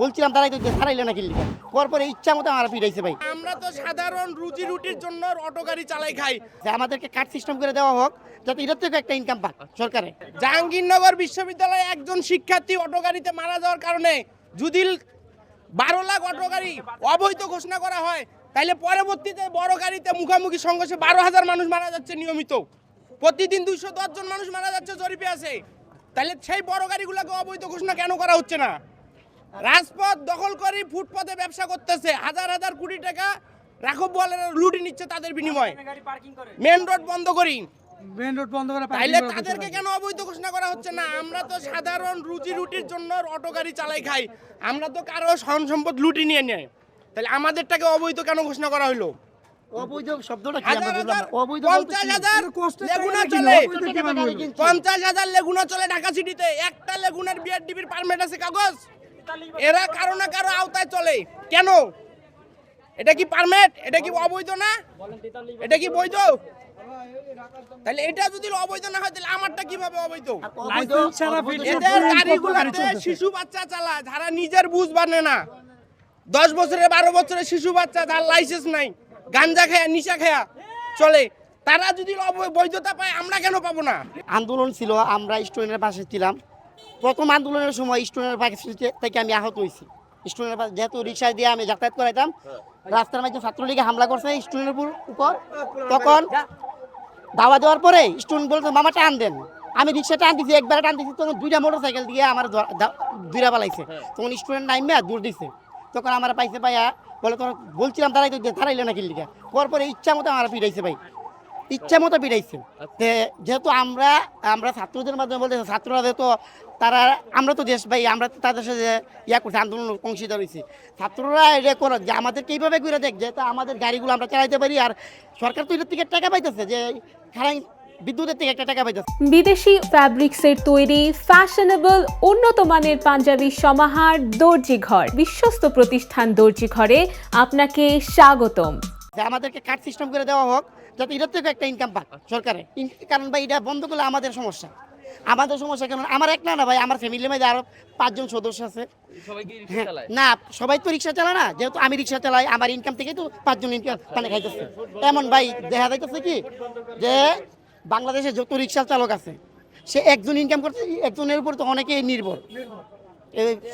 বলছিলাম তারাই তো ছাড়াইলে না কিল্লি পরে ইচ্ছা মতো আমার পিটাইছে ভাই। আমরা তো সাধারণ রুজি রুটির জন্য অটো গাড়ি চালাই খাই, যে আমাদেরকে কার্ড সিস্টেম করে দেওয়া হোক যাতে এটার থেকে একটা ইনকাম পাক সরকারে। জাহাঙ্গীরনগর বিশ্ববিদ্যালয়ে একজন শিক্ষার্থী অটো গাড়িতে মারা যাওয়ার কারণে যদি 12 লাখ অটো গাড়ি অবৈধ ঘোষণা করা হয়, তাহলে পরবর্তীতে বড় গাড়িতে মুখোমুখি সংঘর্ষে 12,000 মানুষ মারা যাচ্ছে নিয়মিত, প্রতিদিন 210 জন মানুষ মারা যাচ্ছে জরিপে আছে। তাহলে সেই বড় গাড়িগুলোকে অবৈধ ঘোষণা কেন করা হচ্ছে না? রাজপথ দখল করে ফুটপাতে ব্যবসা করতেছে, হাজার হাজার কোটি টাকা রাঘব বোয়ালেরা লুটে নিচ্ছে তাদের বিনিময়ে। মেন রোড বন্ধ করি, তাইলে তাদেরকে কেন অবৈধ ঘোষণা করা হচ্ছে না? আমরা তো সাধারণ রুজি রুটির জন্য অটো গাড়ি চালাই খাই, আমরা তো কারো ধন সম্পদ লুটি নিয়ে নেই, তাহলে আমাদেরটাকে অবৈধ কেন ঘোষণা করা হলো? অবৈধ শব্দটা কি আমরা বুঝলাম না। অবৈধ 50,000 লেগুনা চলে, 50,000 লেগুনা চলে ঢাকা সিটিতে। একটা লেগুনার বিআরডিবির পারমিট আছে কাগজ, এরা কারো না কারো আওতায় চলে কেন? এটা কি পারমিট? এটা কি অবৈধ না? এটা কি বৈধ? তাহলে এটা যদি অবৈধ না হয় তাহলে আমারটা কিভাবে অবৈধ? এদের গাড়িগুলোতে শিশু বাচ্চা চালায় যারা নিজের বুঝ বানে না, 10 বছরের 12 বছরের শিশু বাচ্চা যার লাইসেন্স নাই, গাঞ্জা খায়া নিশা খায়া চলে, তারা যদি বৈধতা পায় আমরা কেন পাবো না? আন্দোলন ছিল, আমরা স্টুডেন্টের পাশে ছিলাম। প্রথম আন্দোলনের সময় স্টুডেন্টের পাশে থেকে আমি আহত হয়েছি। স্টুডেন্টের পাশে যেহেতু রিক্সা দিয়ে আমি যাতায়াত করাইতাম, রাস্তার মাঝে ছাত্রলীগে হামলা করছে স্টুডেন্টের উপর। তখন দাওয়া দেওয়ার পরে স্টুডেন্ট বলতো মামা টান দেন, আমি রিক্সা টান দিছি, একবার টান দিছি, তখন 2টা মোটরসাইকেল দিয়ে আমার দুইরা পালাইছে। তখন স্টুডেন্ট নাইমে দৌড় দিছে, তখন আমার পাইছে পাইয়া বলে তোমার বলছিলাম তারাই তো ছাড়াইলে না কিল্লিকা পরে ইচ্ছা মতো আমার পিটাইছে ভাই, ইচ্ছা মতো পিটাইছে। যেহেতু আমরা ছাত্রদের মাধ্যমে বলতে ছাত্ররা যেহেতু তারা, আমরা তো দেশ ভাই, আমরা তাদের সাথে করছি, আন্দোলন অংশীদার হয়েছি। ছাত্ররা এটা করে যে আমাদেরকে এইভাবে করে দেখ যেহেতু আমাদের গাড়িগুলো আমরা চালাইতে পারি, আর সরকার তো এটার থেকে টাকা পাইতেছে, যে খারাই বিদ্যুতের থেকে একটা টাকা পাইতেছে। বিদেশি ফ্যাব্রিক্সের তৈরি ফ্যাশনেবল উন্নত মানের পাঞ্জাবি সমাহার দর্জি ঘর, বিশ্বস্ত প্রতিষ্ঠান দর্জি ঘরে আপনাকে স্বাগতম। যে আমাদেরকে কার্ড সিস্টেম করে দেওয়া হোক যাতে এটার থেকে একটা ইনকাম পাক সরকারে। কারণ ভাই এটা বন্ধ করলে আমাদের সমস্যা কেন? আমার এক না ভাই, আমার ফ্যামিলির মধ্যে আরো 5 জন সদস্য আছে। না সবাই তো রিক্সা চালায় না, যেহেতু আমি রিক্সা চালাই আমার ইনকাম থেকে তো 5 জন ইনকাম মানে খাইতেছে। এমন ভাই দেখা যাইতেছে কি যে বাংলাদেশে যত রিক্সা চালক আছে সে একজন ইনকাম করতে, একজনের উপর তো অনেকেই নির্ভর।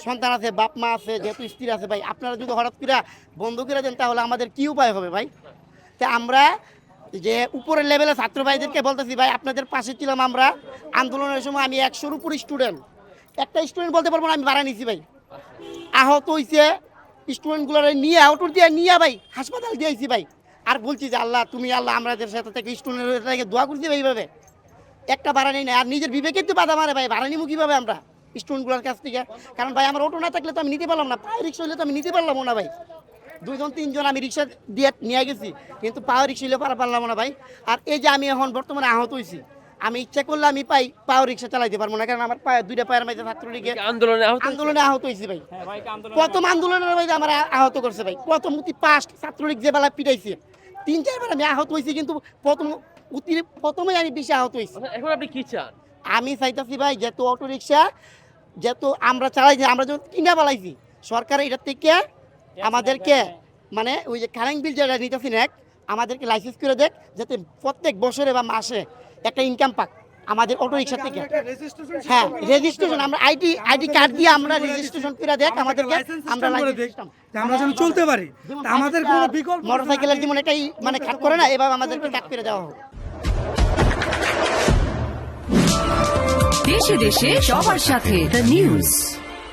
সন্তান আছে, বাপ মা আছে, যেহেতু স্ত্রী আছে ভাই, আপনারা যদি হঠাৎ করে বন্ধ করে দেন তাহলে আমাদের কি উপায় হবে ভাই? তা আমরা যে উপরের লেভেলে ছাত্র ভাইদেরকে বলতেছি ভাই আপনাদের পাশে ছিলাম আমরা আন্দোলনের সময়। আমি 100-র উপর স্টুডেন্ট, একটা স্টুডেন্ট বলতে পারবো না আমি ভাড়া নিছি ভাই। আহত হয়েছে স্টুডেন্টগুলো নিয়ে অটো দিয়ে নিয়ে ভাই হাসপাতাল দিয়েছি ভাই। আর বলছি যে আল্লাহ তুমি আল্লাহ আমাদের সাথে থেকে স্টুডেন্টকে দোয়া করছি ভাই। এইভাবে একটা ভাড়া নেই না, আর নিজের বিবেকের তো বাধা মারে ভাই, ভাড়া নিবো কীভাবে আমরা স্টুডেন্টগুলোর কাছ থেকে? কারণ ভাই আমার অটো না থাকলে তো আমি নিতে পারলাম না, পায়ে রিক্সা হলে তো আমি নিতে পারলাম না ভাই। 2-3 জন আমি রিক্সা দিয়ে নিয়ে গেছি, কিন্তু পাওয়ার রিক্সা হলে পারলাম না ভাই। আর এই যে আমি এখন বর্তমানে আহত হয়েছি, আমি ইচ্ছা করলে আমি পাওয়ার রিক্সা চালাইতে পারবো না, কারণ আমার পায়ে 2টা পায়ের মাঝে ছাত্রলীগে আন্দোলনে আহত হয়েছি ভাই। প্রথম আন্দোলনের মাঝে আমার আহত করছে ভাই, প্রথম পাস্ট ছাত্রলীগ যে বেলা পিটাইছে 3-4 বার আমি আহত হয়েছি, কিন্তু প্রথমে আমি বেশি আহত হয়েছি। এখন আপনি কি চান? আমি চাইতেছি ভাই যেহেতু অটো রিক্সা যেহেতু আমরা চালাইছি, আমরা যখন কিনা পালাইছি, সরকার এটার থেকে আমাদেরকে মানে ওই যে কারেন্ট বিল যেটা নিতেছি না, আমাদেরকে লাইসেন্স করে দেখ, যাতে প্রত্যেক বছরে বা মাসে একটা ইনকাম পাক আমাদের অটো রিক্সা থেকে। হ্যাঁ রেজিস্ট্রেশন, আমরা আইডি কার্ড দিয়ে আমরা রেজিস্ট্রেশন করে দেখ আমাদেরকে, আমরা যেন চলতে পারি, আমাদের কোনো বিকল্প মোটরসাইকেলের যেমন এটাই মানে কাট করে না, এভাবে আমাদেরকে কাট করে দেওয়া হোক। দেশে দেশে সবার সাথে দ্য নিউজ।